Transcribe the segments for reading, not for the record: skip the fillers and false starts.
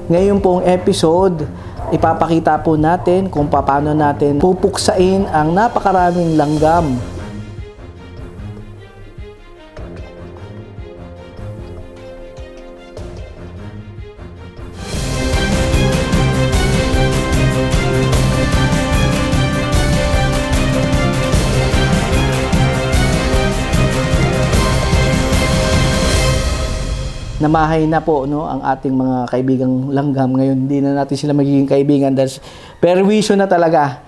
Ngayon pong episode, ipapakita po natin kung paano natin pupuksain ang napakaraming langgam. Namahay na po ang ating mga kaibigang langgam ngayon. Hindi na natin sila magiging kaibigan dahil perwisyo na talaga.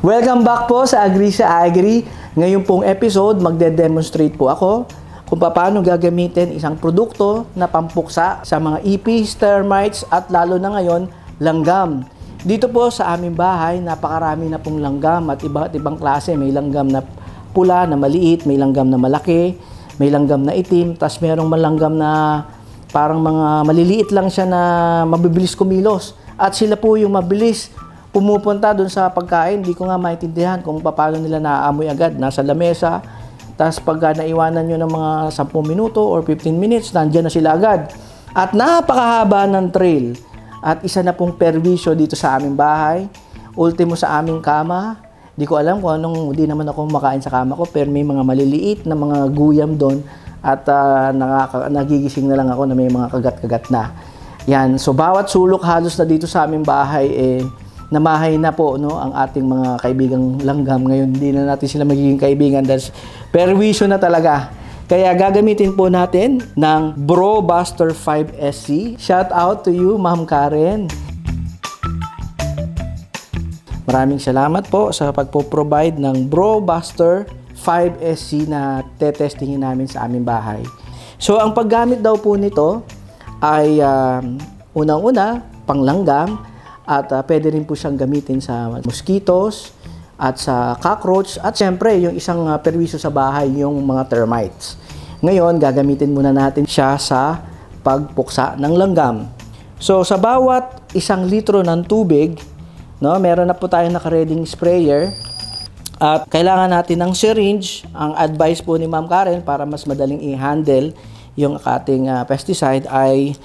Welcome back po sa Agri sa Agri. Ngayon pong episode, magde-demonstrate po ako kung paano gagamitin isang produkto na pampuksa sa mga ipis, termites at lalo na ngayon, langgam. Dito po sa aming bahay, napakarami na pong langgam at iba't ibang klase. May langgam na pula, na maliit, may langgam na malaki, may langgam na itim, tas merong malanggam na parang mga maliliit lang siya na mabibilis kumilos. At sila po yung mabilis pumupunta doon sa pagkain. Hindi ko nga maintindihan kung paano nila naaamoy agad. Nasa lamesa, tas pagka naiwanan nyo ng mga 10 minuto or 15 minutes, nandyan na sila agad. At napakahaba ng trail. At isa na pong perwisyo dito sa aming bahay. Ultimo sa aming kama. Di ko alam kung anong, di naman ako makain sa kama ko, pero may mga maliliit na mga guyam doon. At nagigising na lang ako na may mga kagat-kagat na. Yan. So, bawat sulok halos na dito sa aming bahay, namahay na po ang ating mga kaibigang langgam. Ngayon, hindi na natin sila magiging kaibigan dahil perwisyo na talaga. Kaya gagamitin po natin ng BroBuster 5SC. Shout out to you, Ma'am Karen. Maraming salamat po sa pagpo-provide ng BroBuster 5SC na tetestingin namin sa aming bahay. So, ang paggamit daw po nito ay unang-una, panglanggam at pwede rin po siyang gamitin sa mosquitoes at sa cockroach, at syempre, yung isang perwisyo sa bahay, yung mga termites. Ngayon, gagamitin muna natin siya sa pagpuksa ng langgam. So, sa bawat 1 litro ng tubig, meron na po tayong naka-reading sprayer. At kailangan natin ng syringe. Ang advice po ni Ma'am Karen para mas madaling i-handle yung ating pesticide ay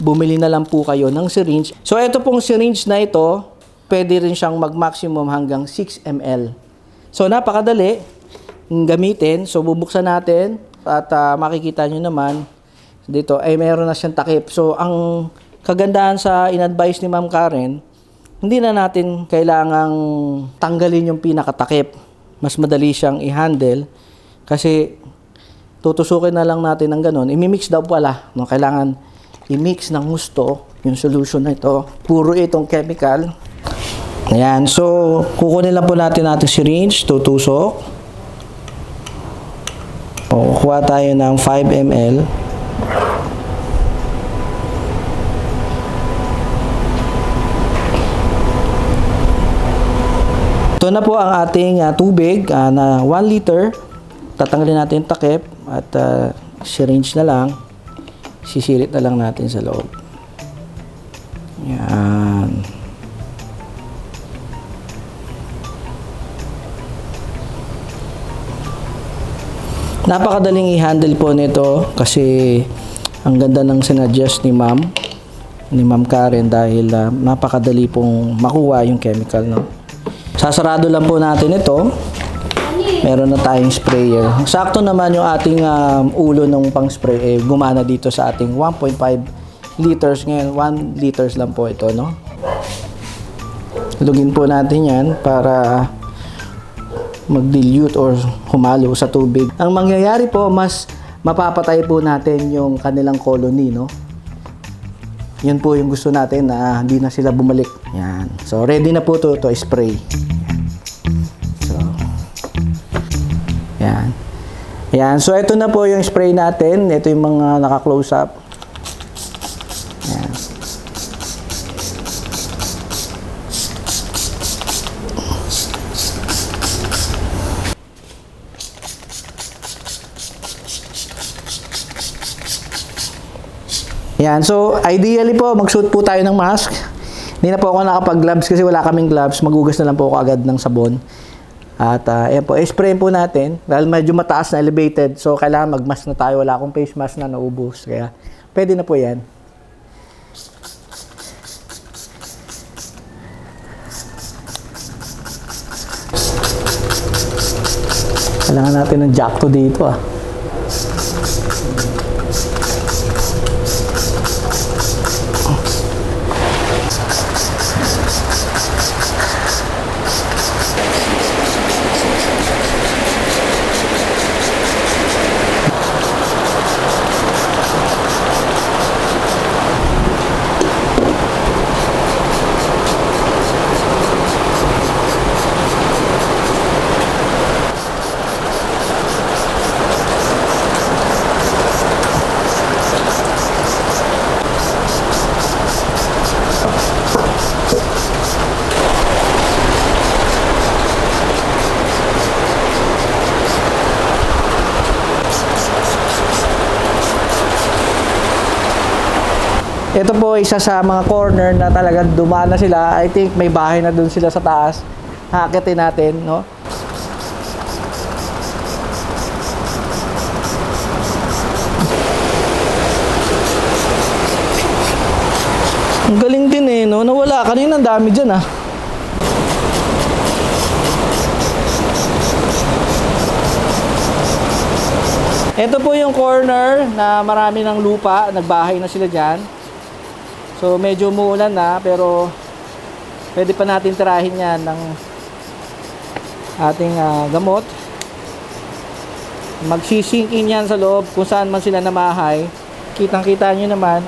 bumili na lang po kayo ng syringe. So, ito pong syringe na ito, pwede rin siyang mag-maximum hanggang 6 ml. So, napakadali gamitin. So, bubuksan natin at makikita nyo naman dito ay mayroon na siyang takip. So, ang kagandahan sa in-advise ni Ma'am Karen, hindi na natin kailangang tanggalin yung pinakatakip. Mas madali siyang i-handle kasi tutusukin na lang natin ng ganun. I-mix daw pala. Kailangan i-mix ng gusto yung solution na ito. Puro itong chemical. Ayan. So, kukunin lang po natin syringe, tutusok. Kukuha tayo ng 5 ml. Ito na po ang ating tubig na 1 liter. Tatanggalin natin yung takip at syringe na lang. Sisirit na lang natin sa loob. Yan. Napakadaling i-handle po nito kasi ang ganda ng sinuggest ni Ma'am Karen dahil napakadali pong makuha yung chemical. Sasarado lang po natin ito. Meron na tayong sprayer. Sakto naman yung ating ulo ng pang-spray gumana dito sa ating 1.5 liters. Ngayon, 1 liters lang po ito, Lugin po natin yan para mag-dilute or humalo sa tubig. Ang mangyayari po, mas mapapatay po natin yung kanilang colony, Yun po yung gusto natin na hindi na sila bumalik. Yan. So, ready na po to spray. Yan. Yan. So, ito na po yung spray natin. Ito yung mga naka-close up. Yan. Yan. So, ideally po, mag-suit po tayo ng mask. Hindi na po ako nakapag-gloves kasi wala kaming gloves. Magugas na lang po ako agad ng sabon. At ayan po, spray po natin. Dahil medyo mataas na elevated. So, kailangan mag-mask na tayo. Wala akong face mask na naubos. Kaya, pwede na po yan. Kailangan natin ng jack to dito ah. Ito po isa sa mga corner na talagang dumaan na sila. I think may bahay na dun sila sa taas. Hakitin natin, no? Ang galing din eh, no? Nawala kanina, ang dami dyan ah. Ito po yung corner na marami ng lupa, nagbahay na sila dyan. So medyo umuulan na pero pwede pa natin tirahin yan ng ating gamot. Magsisink in yan sa loob kung saan man sila namahay. Kitang kita nyo naman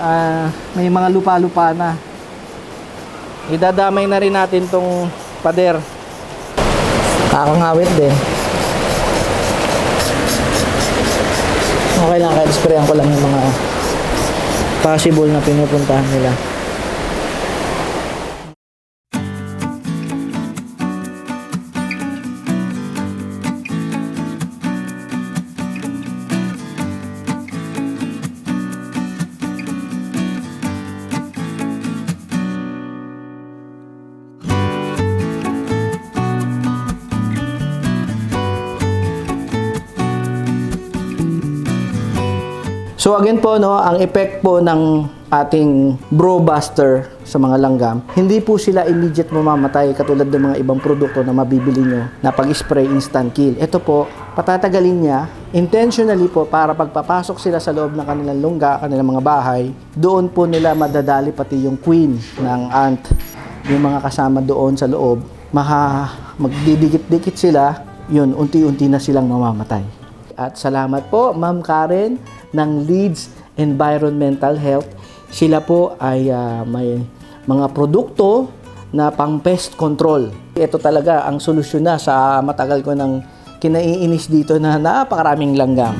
may mga lupa-lupa na. Idadamay na rin natin tong pader. Kakangawit din. Okay lang, kahit sprayan ko lang yung mga possible na pinupuntahan nila. So again po, no, ang effect po ng ating Bro Buster sa mga langgam, hindi po sila immediate mamamatay katulad ng mga ibang produkto na mabibili nyo na pag-spray instant kill. Ito po, patatagalin niya intentionally po para pagpapasok sila sa loob ng kanilang lungga, kanilang mga bahay, doon po nila madadali pati yung queen ng ant, yung mga kasama doon sa loob, magdidikit-dikit sila, yun, unti-unti na silang mamamatay. At salamat po, Ma'am Karen ng Leeds Environmental Health. Sila po ay may mga produkto na pang pest control. Ito talaga ang solusyon na sa matagal ko ng kinaiinis dito na napakaraming langgam.